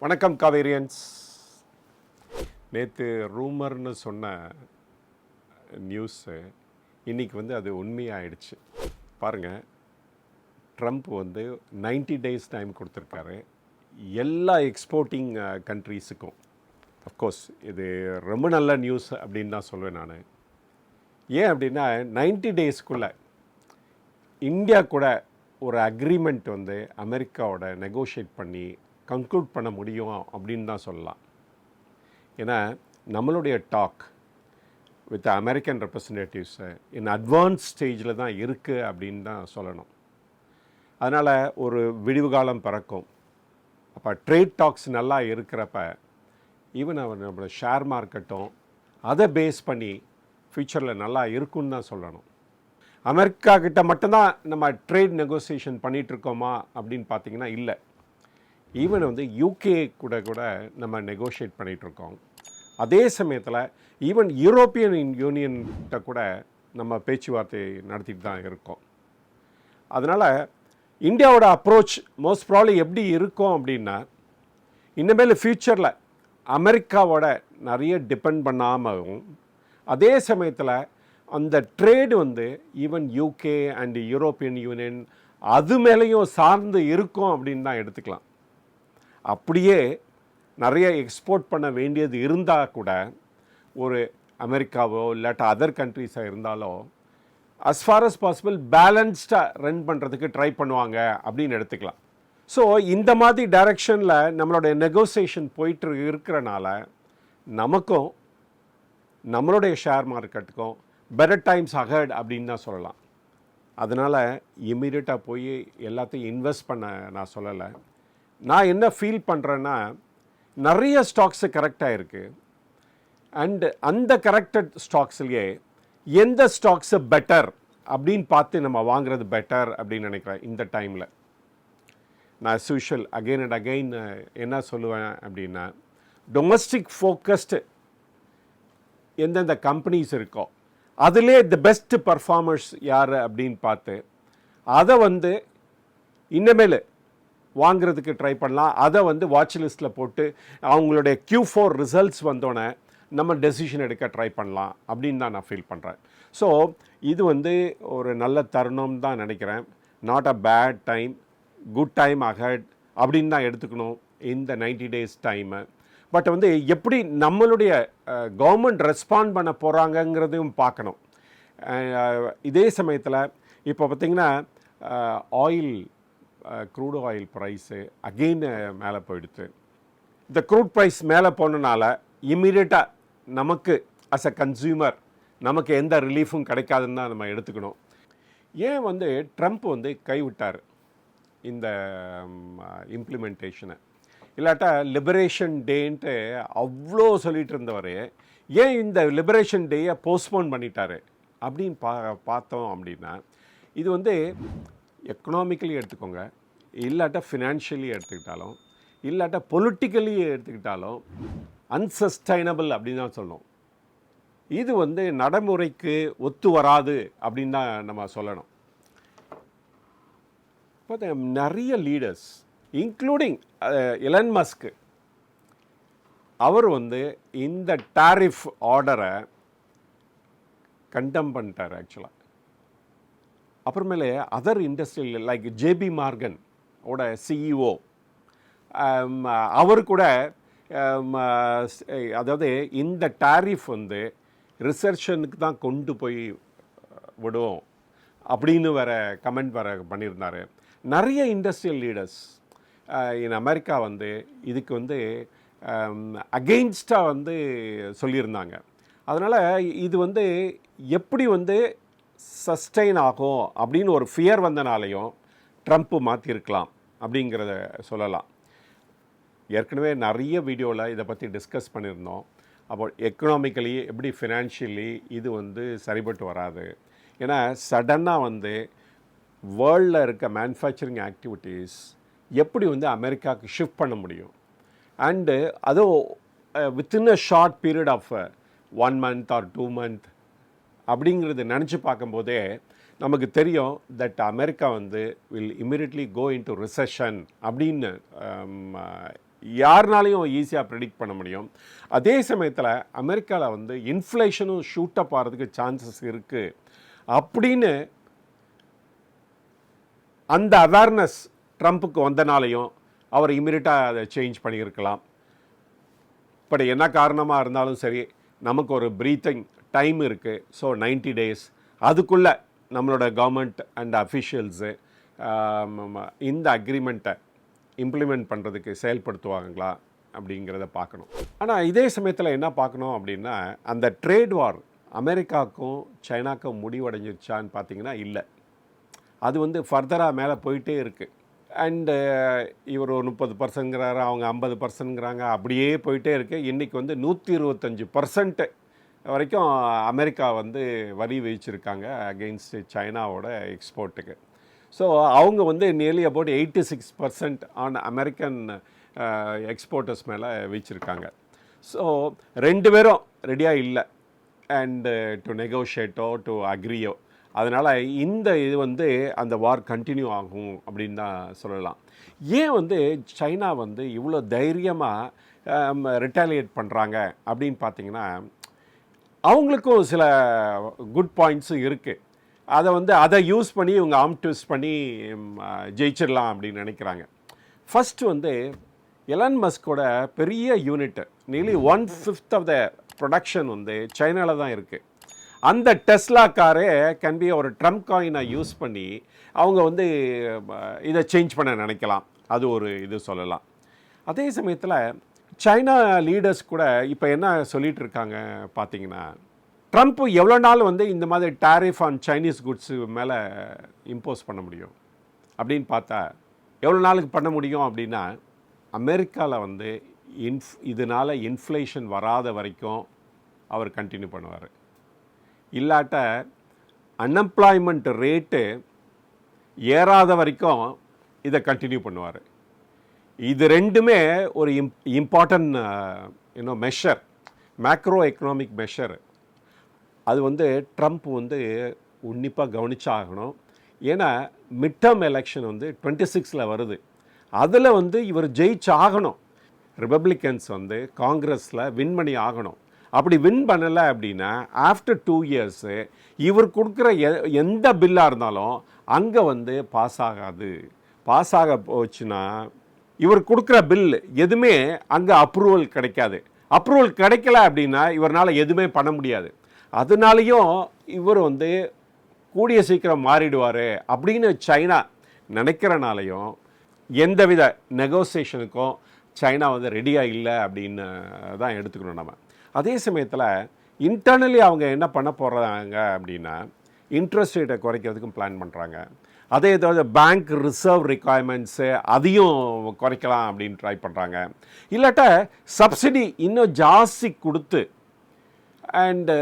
வணக்கம் காவேரியன்ஸ். நேற்று ரூமர்னு சொன்ன நியூஸு இன்றைக்கி அது உண்மையாயிடுச்சு. பாருங்கள், ட்ரம்ப் 90 days டைம் கொடுத்துருக்காரு எல்லா எக்ஸ்போர்ட்டிங் கண்ட்ரீஸுக்கும். அஃப்கோர்ஸ் இது ரொம்ப நல்ல நியூஸ் அப்படின்னு தான் சொல்லுவேன் நான். ஏன் அப்படின்னா 90 daysக்குள்ளே இந்தியா கூட ஒரு அக்ரிமெண்ட் அமெரிக்காவோட நெகோஷியேட் பண்ணி கன்க்ளூட் பண்ண முடியும் அப்படின்னு தான் சொல்லலாம். ஏன்னா நம்மளுடைய டாக் வித் அமெரிக்கன் ரெப்ரசன்டேட்டிவ்ஸை இன் அட்வான்ஸ் ஸ்டேஜில் தான் இருக்குது அப்படின்னு தான் சொல்லணும். அதனால் ஒரு விடிவு காலம் பிறக்கும். அப்போ ட்ரேட் டாக்ஸ் நல்லா இருக்கிறப்ப ஈவன் நம்மளோட ஷேர் மார்க்கெட்டும் அதை பேஸ் பண்ணி ஃப்யூச்சரில் நல்லா இருக்குன்னு தான் சொல்லணும். அமெரிக்கா கிட்ட மட்டும்தான் நம்ம ட்ரேட் நெகோசியேஷன் பண்ணிகிட்ருக்கோமா அப்படின்னு பார்த்தீங்கன்னா இல்லை. ஈவன் யூகே கூட நம்ம நெகோஷியேட் பண்ணிகிட்ருக்கோம். அதே சமயத்தில் ஈவன் யூரோப்பியன் யூனியன்கிட்ட கூட நம்ம பேச்சுவார்த்தை நடத்திட்டு தான் இருக்கோம். அதனால் இந்தியாவோட அப்ரோச் மோஸ்ட் ப்ராப்ளி எப்படி இருக்கும் அப்படின்னா, இனிமேல் ஃப்யூச்சரில் அமெரிக்காவோட நிறைய டிபெண்ட் பண்ணாமலும் அதே சமயத்தில் அந்த trade even UK and European union அது மேலேயும் சார்ந்து இருக்கும் அப்படின்னு தான் எடுத்துக்கலாம். அப்படியே நிறைய எக்ஸ்போர்ட் பண்ண வேண்டியது இருந்தால் கூட ஒரு அமெரிக்காவோ இல்லாட்டா அதர் கண்ட்ரீஸாக இருந்தாலோ அஸ் ஃபார் அஸ் பாசிபிள் பேலன்ஸ்டாக ரன் பண்ணுறதுக்கு ட்ரை பண்ணுவாங்க அப்படின்னு எடுத்துக்கலாம். ஸோ இந்த மாதிரி டைரக்ஷனில் நம்மளுடைய நெகோசியேஷன் போயிட்டு இருக்கிறனால நமக்கும் நம்மளுடைய ஷேர் மார்க்கெட்டுக்கும் பெட்டர் டைம்ஸ் அஹெட் அப்படின்னு தான் சொல்லலாம். அதனால் இம்மீடியட்டாக போய் எல்லாத்தையும் இன்வெஸ்ட் பண்ண நான் சொல்லலை. நான் என்ன ஃபீல் பண்ணுறேன்னா, நிறைய ஸ்டாக்ஸு கரெக்டாக இருக்குது. அண்டு அந்த கரெக்டட் ஸ்டாக்ஸ்லேயே எந்த ஸ்டாக்ஸு பெட்டர் அப்படின்னு பார்த்து நம்ம வாங்குறது பெட்டர் அப்படின்னு நினைக்கிறேன் இந்த டைமில். நான் as usual again and again என்ன சொல்லுவேன் அப்படின்னா, டொமஸ்டிக் ஃபோக்கஸ்டு எந்தெந்த கம்பெனிஸ் இருக்கோ அதிலே தி பெஸ்ட் பர்ஃபார்மர்ஸ் யார் அப்படின்னு பார்த்து அதை இன்னமேல் வாங்கிறதுக்கு ட்ரை பண்ணலாம். அதை வாட்ச் லிஸ்ட்டில் போட்டு அவங்களுடைய Q4 ரிசல்ட்ஸ் வந்தோடனே நம்ம டெசிஷன் எடுக்க ட்ரை பண்ணலாம் அப்படின்னு தான் நான் ஃபீல் பண்ணுறேன். ஸோ இது ஒரு நல்ல தருணம் தான் நினைக்கிறேன். Not a bad time, good time ahead அப்படின்னு தான் எடுத்துக்கணும் இந்த 90 days டைமு. பட் எப்படி நம்மளுடைய கவர்மெண்ட் ரெஸ்பாண்ட் பண்ண போகிறாங்கங்கிறதையும் பார்க்கணும். இதே சமயத்தில் இப்போ பார்த்திங்கன்னா oil crude oil price again மேலே போயிடுது. இந்த க்ரூட் ப்ரைஸ் மேலே போனனால இம்மீடியட்டாக நமக்கு அஸ் அ கன்சியூமர் நமக்கு எந்த ரிலீஃபும் கிடைக்காதுன்னு தான் நம்ம எடுத்துக்கணும். ஏன் ட்ரம்ப் கைவிட்டார் இந்த இம்ப்ளிமெண்டேஷனை? இல்லாட்டா லிபரேஷன் டேன்ட்டு அவ்வளோ சொல்லிகிட்டு இருந்தவர் ஏன் இந்த லிபரேஷன் டேயை போஸ்ட்போன் பண்ணிட்டார் அப்படின்னு பார்த்தோம் அப்படின்னா, இது எக்கனாமிக்கலி எடுத்துக்கோங்க, இல்லாட்டா ஃபினான்ஷியலி எடுத்துக்கிட்டாலும், இல்லாட்டா பொலிட்டிக்கலி எடுத்துக்கிட்டாலும் அன்சஸ்டைனபிள் அப்படின்னு தான் சொல்லணும். இது நடைமுறைக்கு ஒத்து வராது அப்படின்னு தான் நம்ம சொல்லணும். இப்போ நிறைய லீடர்ஸ் இன்க்ளூடிங் எலன் மஸ்க் அவர் இந்த டாரிஃப் ஆர்டரை கண்டெம் பண்ணிட்டார் ஆக்சுவலாக. அப்புறமேலே other industrial like JP Morgan ஓட சிஇஓ அவர் கூட அதாவது இந்த டாரிஃப் ரிசர்ஷனுக்கு தான் கொண்டு போய் விடும் அப்படின்னு வேற கமெண்ட் வேற பண்ணியிருந்தார். நிறைய இண்டஸ்ட்ரியல் லீடர்ஸ் இன் அமெரிக்கா இதுக்கு அகெயின்ஸ்டாக சொல்லியிருந்தாங்க. அதனால் இது எப்படி சஸ்டெயின் ஆகும் அப்படின்னு ஒரு ஃபியர் வந்தனாலையும் ட்ரம்ப்பு மாற்றிருக்கலாம் அப்படிங்கிறத சொல்லலாம். ஏற்கனவே நிறைய வீடியோவில் இதை பற்றி டிஸ்கஸ் பண்ணியிருந்தோம். அப்போ எக்கனாமிக்கலி எப்படி ஃபினான்ஷியலி இது சரிபட்டு வராது. ஏன்னா சடனாக வேர்ல்டில் இருக்க மேனுஃபேக்சரிங் ஆக்டிவிட்டீஸ் எப்படி அமெரிக்காவுக்கு ஷிஃப்ட் பண்ண முடியும்? அண்டு அதுவும் within a short period of 1 month or 2 months அப்படிங்கிறது நினச்சி பார்க்கும்போதே நமக்கு தெரியும் that America will immediately go into recession அப்படின்னு யாருனாலையும் ஈஸியாக ப்ரெடிக்ட் பண்ண முடியும். அதே சமயத்தில் அமெரிக்காவில் வந்து இன்ஃப்ளேஷனும் ஷூட்டப் ஆகிறதுக்கு சான்சஸ் இருக்குது அப்படின்னு அந்த அவேர்னஸ் ட்ரம்ப்புக்கு வந்தனாலையும் அவர் இமீடியட்டாக அதை சேஞ்ச் பண்ணியிருக்கலாம். பட் என்ன காரணமாக இருந்தாலும் சரி, நமக்கு ஒரு ப்ரீத்திங் டைம் இருக்குது. ஸோ 90 days அதுக்குள்ளே நம்மளோட கவர்மெண்ட் அண்ட் அஃபிஷியல்ஸு இந்த அக்ரிமெண்ட்டை இம்ப்ளிமெண்ட் பண்ணுறதுக்கு செயல்படுத்துவாங்களா அப்படிங்கிறத பார்க்கணும். ஆனால் இதே சமயத்தில் என்ன பார்க்கணும் அப்படின்னா, அந்த ட்ரேட் வார் அமெரிக்காவுக்கும் சைனாக்கும் முடிவடைஞ்சிருச்சான்னு பார்த்தீங்கன்னா இல்லை. அது வந்து ஃபர்தராக மேலே போயிட்டே இருக்குது. அண்டு இவர் ஒரு 30%ங்கிறாரு, அவங்க 50%ங்கிறாங்க, அப்படியே போயிட்டே இருக்குது. இன்றைக்கி வந்து 125% வரைக்கும் அமெரிக்கா வந்து வரி விதிச்சிருக்காங்க அகெயின்ஸ்ட் சைனாவோட எக்ஸ்போர்ட்டுக்கு. ஸோ அவங்க வந்து nearly about 86% on American exporters மேலே விதிச்சிருக்காங்க. ஸோ ரெண்டு பேரும் ரெடியாக இல்லை அண்டு டு நெகோஷியேட்டோ டு அக்ரியோ. அதனால் இந்த இது வந்து அந்த வார் கண்டினியூ ஆகும் அப்படின்னு தான் சொல்லலாம். ஏன் வந்து சைனா வந்து இவ்வளோ தைரியமாக ரிட்டாலியேட் பண்ணுறாங்க அப்படின்னு பார்த்தீங்கன்னா, அவங்களுக்கும் சில குட் பாயிண்ட்ஸும் இருக்குது. அதை யூஸ் பண்ணி இவங்க ஆர்ம் ட்விஸ்ட் பண்ணி ஜெயிச்சிடலாம் அப்படின்னு நினைக்கிறாங்க. ஃபஸ்ட்டு வந்து எலன் மஸ்கோட பெரிய unit nearly 1/5 of the production வந்து சைனாவில் தான் இருக்குது. அந்த டெஸ்லா காரே கேன் பி ஒரு ட்ரம்ப் காயினை யூஸ் பண்ணி அவங்க வந்து இதை சேஞ்ச் பண்ண நினைக்கலாம். அது ஒரு இது சொல்லலாம். அதே சமயத்தில் சைனா லீடர்ஸ் கூட இப்போ என்ன சொல்லிகிட்டு இருக்காங்க பார்த்தீங்கன்னா, ட்ரம்ப் எவ்வளோ நாள் வந்து இந்த மாதிரி டாரிஃப் ஆன் சைனீஸ் குட்ஸு மேலே இம்போஸ் பண்ண முடியும் அப்படின்னு பார்த்தா, எவ்வளோ நாளுக்கு பண்ண முடியும் அப்படின்னா, அமெரிக்காவில் வந்து இதனால் இன்ஃப்ளேஷன் வராத வரைக்கும் அவர் கண்டினியூ பண்ணுவார். இல்லாட்ட அன்எம்ப்ளாய்மெண்ட் ரேட்டு ஏறாத வரைக்கும் இதை கண்டினியூ பண்ணுவார். இது ரெண்டுமே ஒரு important measure, macro economic measure. அது வந்து ட்ரம்ப் வந்து உன்னிப்பாக கவனிச்சாகணும். ஏன்னா மிட்-டர்ம் எலெக்ஷன் வந்து 26 வருது. அதில் வந்து இவர் ஜெயிச்சாகணும். ரிப்பப்ளிகன்ஸ் வந்து காங்கிரஸில் வின் பண்ணி ஆகணும். அப்படி வின் பண்ணலை அப்படின்னா ஆஃப்டர் 2 years இவர் கொடுக்குற எந்த பில்லாக இருந்தாலும் அங்கே வந்து பாஸ் ஆகாது. பாஸ் ஆக போச்சுன்னா இவர் கொடுக்குற பில் எதுவுமே அங்கே அப்ரூவல் கிடைக்காது. அப்ரூவல் கிடைக்கல அப்படின்னா இவரால் எதுவுமே பண்ண முடியாது. அதனாலையும் இவர் வந்து கூடிய சீக்கிரம் மாறிடுவார் அப்படின்னு சைனா நினைக்கிறனாலையும் எந்தவித நெகோசியேஷனுக்கும் சைனா வந்து ரெடியாக இல்லை அப்படின்னு தான் எடுத்துக்கணும் நம்ம. அதே சமயத்தில் இன்டர்னலி அவங்க என்ன பண்ண போகிறாங்க அப்படின்னா, இன்ட்ரெஸ்ட் ரேட்டை குறைக்கிறதுக்கும் பிளான் பண்ணுறாங்க. அதே ஏதாவது பேங்க் ரிசர்வ் ரிக்குவயர்மெண்ட்ஸு அதையும் குறைக்கலாம் அப்படின்னு ட்ரை பண்ணுறாங்க. இல்லாட்ட சப்சிடி இன்னும் ஜாஸ்தி கொடுத்து அண்டு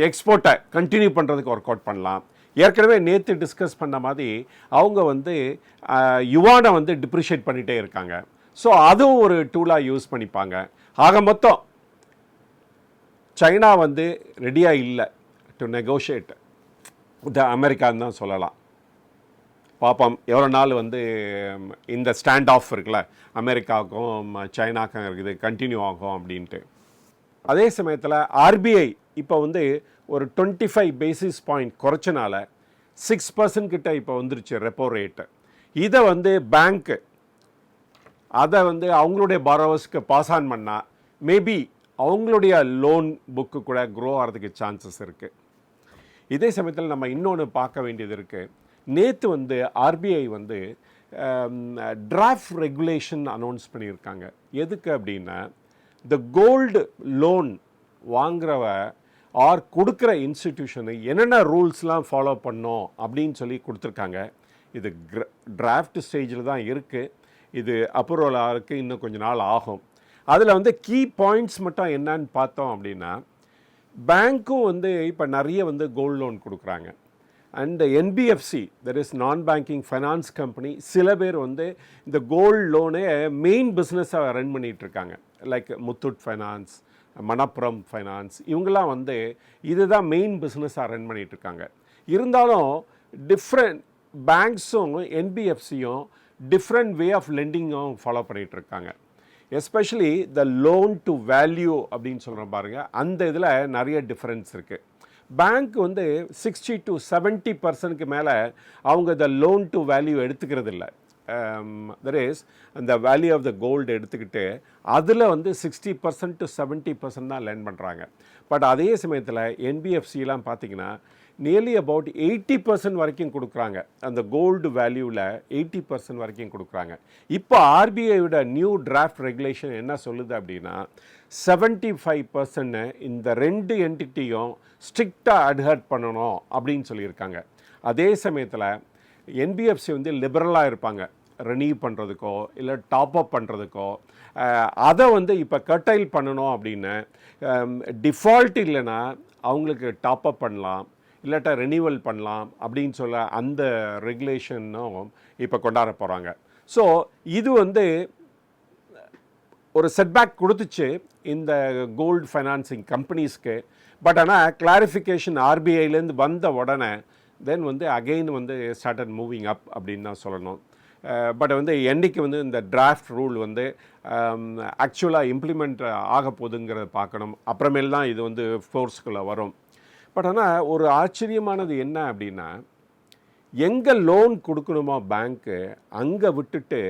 எக்ஸ்போர்ட்டை கண்டினியூ பண்ணுறதுக்கு ஒர்க் அவுட் பண்ணலாம். ஏற்கனவே நேற்று டிஸ்கஸ் பண்ண மாதிரி அவங்க வந்து யுவானை வந்து டிப்ரிஷியேட் பண்ணிகிட்டே இருக்காங்க. ஸோ அதுவும் ஒரு டூலாக யூஸ் பண்ணிப்பாங்க. ஆக மொத்தம் சைனா வந்து ரெடியாக இல்லை டு நெகோஷியேட் த அமெரிக்கான்னு தான் சொல்லலாம். பார்ப்போம் எவ்வளோ நாள் வந்து இந்த ஸ்டாண்ட் ஆஃப் இருக்குல்ல அமெரிக்காவுக்கும் சைனாக்கும் இருக்குது கண்டினியூ ஆகும் அப்படின்ட்டு. அதே சமயத்தில் ஆர்பிஐ இப்போ வந்து ஒரு 25 basis point குறைச்சனால 6% கிட்ட இப்போ வந்துருச்சு ரெப்போ ரேட்டு. இதை வந்து பேங்க்கு அதை வந்து அவங்களுடைய பாரோவர்ஸ்க்கு பாஸ் ஆன் பண்ணால் மேபி அவங்களுடைய லோன் புக்கு கூட க்ரோ ஆகிறதுக்கு சான்சஸ் இருக்குது. இதே சமயத்தில் நம்ம இன்னொன்று பார்க்க வேண்டியது இருக்குது. நேற்று வந்து ஆர்பிஐ வந்து டிராஃப்ட் ரெகுலேஷன் அனௌன்ஸ் பண்ணியிருக்காங்க. எதுக்கு அப்படின்னா, இந்த கோல்டு லோன் வாங்குறவ ஆர் கொடுக்குற இன்ஸ்டிடியூஷனு என்னென்ன ரூல்ஸ்லாம் ஃபாலோ பண்ணோம் அப்படின்னு சொல்லி கொடுத்துருக்காங்க. இது டிராஃப்ட் ஸ்டேஜில் தான் இருக்குது. இது அப்ரூவல் ஆகிறதுக்கு இன்னும் கொஞ்சம் நாள் ஆகும். அதில் வந்து கீ பாயிண்ட்ஸ் மட்டும் என்னன்னு பார்த்தோம் அப்படின்னா, பேங்க்கும் வந்து இப்போ நிறைய வந்து கோல்டு லோன் கொடுக்குறாங்க. And NBFC that is non banking finance company சில பேர் வந்து இந்த கோல்டு லோனே மெயின் பிஸ்னஸாக ரன் பண்ணிகிட்ருக்காங்க. Like Muthoot finance, Manappuram finance, இவங்கெல்லாம் வந்து இதுதான் மெயின் பிஸ்னஸாக ரன் பண்ணிகிட்ருக்காங்க. இருந்தாலும் டிஃப்ரெண்ட் பேங்க்ஸும் என்பிஎஃப்சியும் டிஃப்ரெண்ட் வே ஆஃப் லெண்டிங்கும் ஃபாலோ பண்ணிகிட்டு இருக்காங்க. Especially the loan to value அப்படின்னு சொல்கிற பாருங்க, அந்த இதில் நிறைய டிஃப்ரென்ஸ் இருக்குது. பேங்க் வந்து 60 to 70% மேலே அவங்க த லோன் டு வேல்யூ எடுத்துக்கிறது இல்லை. தட் இஸ் அந்த வேல்யூ ஆஃப் த கோல்டு எடுத்துக்கிட்டு அதில் வந்து 60% to 70% தான் லேர்ன் பண்ணுறாங்க. பட் அதே சமயத்தில் என்பிஎஃப்சிலாம் பார்த்திங்கன்னா நியர்லி அபவுட் 80% வரைக்கும் கொடுக்குறாங்க. அந்த கோல்டு வேல்யூவில் 80% வரைக்கும் கொடுக்குறாங்க. இப்போ ஆர்பிஐயோட நியூ டிராஃப்ட் ரெகுலேஷன் என்ன சொல்லுது அப்படின்னா 75% இந்த ரெண்டு என்டிட்டியும் ஸ்ட்ரிக்டாக அட்ஹர்ட் பண்ணணும் அப்படின்னு சொல்லியிருக்காங்க. அதே சமயத்தில் என்பிஎஃப்சி வந்து லிபரலாக இருப்பாங்க, ரெனியூ பண்ணுறதுக்கோ இல்லை டாப் அப் பண்ணுறதுக்கோ. அதை வந்து இப்போ கர்டைல் பண்ணணும் அப்படின்னு டிஃபால்ட் இல்லைன்னா அவங்களுக்கு டாப் அப் பண்ணலாம், இல்லாட்டா ரெனியூவல் பண்ணலாம் அப்படின்னு சொல்ல அந்த ரெகுலேஷனும் இப்போ கொண்டாட போகிறாங்க. ஸோ இது வந்து ஒரு செட்பேக் கொடுத்துச்சு இந்த கோல்டு ஃபைனான்சிங் கம்பெனிஸ்க்கு. பட் ஆனால் கிளாரிஃபிகேஷன் ஆர்பிஐலேருந்து வந்த உடனே தென் வந்து அகெயின் வந்து ஸ்டார்டட் மூவிங் அப் அப்படின்னு தான் சொல்லணும். பட் வந்து என்றைக்கு வந்து இந்த டிராஃப்ட் ரூல் வந்து ஆக்சுவலாக இம்ப்ளிமெண்ட் ஆக போகுதுங்கிறத பார்க்கணும். அப்புறமேல் தான் இது வந்து ஃபோர்ஸ்குள்ளே வரும். பட் ஆனால் ஒரு ஆச்சரியமானது என்ன அப்படின்னா, எங்கே லோன் கொடுக்கணுமோ பேங்க்கு அங்கே விட்டுட்டு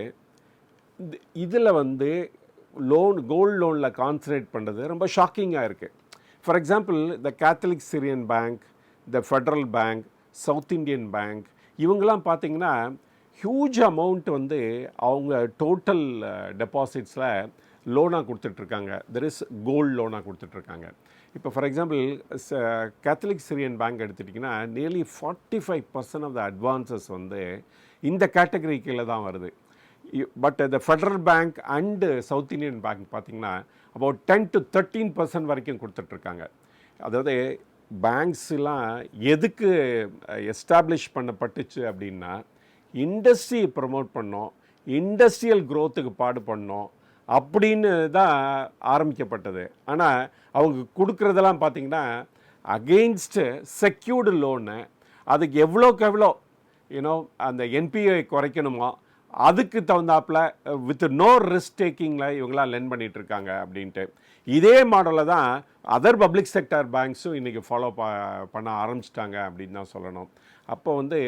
இதில் வந்து கோல்டு லோனில் கான்சன்ட்ரேட் பண்ணுறது ரொம்ப ஷாக்கிங்காக இருக்குது. For example the Catholic Syrian bank, the Federal bank, south Indian bank, இவங்கெல்லாம் பார்த்திங்கன்னா ஹியூஜ் அமௌண்ட் வந்து அவங்க டோட்டல் டெபாசிட்ஸில் லோனாக கொடுத்துட்ருக்காங்க. தெர் இஸ் கோல்டு லோனாக கொடுத்துட்ருக்காங்க. இப்போ for example Catholic Syrian bank எடுத்துட்டிங்கன்னா நியர்லி 45% ஆஃப் த அட்வான்சஸ் வந்து இந்த கேட்டகரி கீழே தான் வருது. But the Federal bank and south Indian bank பார்த்திங்கன்னா அபவுட் 10 to 13% வரைக்கும் கொடுத்துட்ருக்காங்க. அதாவது பேங்க்ஸ்லாம் எதுக்கு எஸ்டாப்ளிஷ் பண்ணப்பட்டுச்சு அப்படின்னா இண்டஸ்ட்ரி ப்ரமோட் பண்ணோம், இண்டஸ்ட்ரியல் க்ரோத்துக்கு பாடு பண்ணோம் அப்படின்னு தான் ஆரம்பிக்கப்பட்டது. ஆனால் அவங்க கொடுக்குறதெல்லாம் பார்த்திங்கன்னா அகெயின்ஸ்ட்டு செக்யூர்டு லோனு. அதுக்கு எவ்வளோக்கு எவ்வளோ அந்த என்பிஐ குறைக்கணுமோ அதுக்கு தகுந்தாப்பில் வித் நோ ரிஸ்க் டேக்கிங்கில் இவங்களாம் லென் பண்ணிகிட்ருக்காங்க அப்படின்ட்டு. இதே மாடலில் தான் அதர் பப்ளிக் செக்டர் பேங்க்ஸும் இன்றைக்கி ஃபாலோ பண்ண ஆரம்பிச்சிட்டாங்க அப்படின்னு தான் சொல்லணும். அப்போ வந்து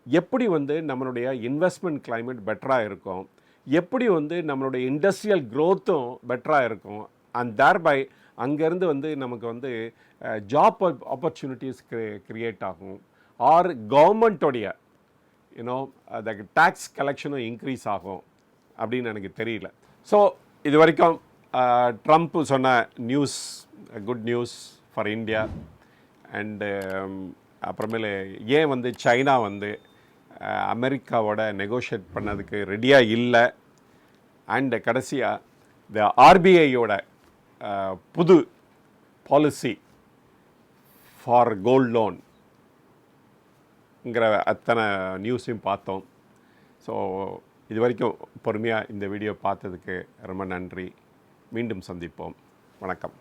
எப்படி வந்து நம்மளுடைய இன்வெஸ்ட்மெண்ட் கிளைமேட் பெட்டராக இருக்கும், எப்படி வந்து நம்மளுடைய இண்டஸ்ட்ரியல் க்ரோத்தும் பெட்டராக இருக்கும், அண்ட் தேர்பை அங்கேருந்து வந்து நமக்கு வந்து ஜாப் ஆப்பர்ச்சுனிட்டிஸ் க்ரியேட் ஆகும், ஆர் கவர்மெண்ட்டோடைய அந்த டேக்ஸ் கலெக்ஷனும் இன்க்ரீஸ் ஆகும் அப்படின்னு எனக்கு தெரியல. ஸோ இது வரைக்கும் ட்ரம்ப் சொன்ன news good news for India. And அப்புறமேலே ஏன் வந்து சைனா வந்து அமெரிக்காவோட நெகோஷியேட் பண்ணதுக்கு ரெடியாக இல்லை, அண்டு கடைசியாக இந்த ஆர்பிஐயோட புது பாலிசி ஃபார் கோல்ட் லோன்ங்கிற அத்தனை நியூஸையும் பார்த்தோம். ஸோ இது வரைக்கும் பொறுமையாக இந்த வீடியோ பார்த்ததுக்கு ரொம்ப நன்றி. மீண்டும் சந்திப்போம். வணக்கம்.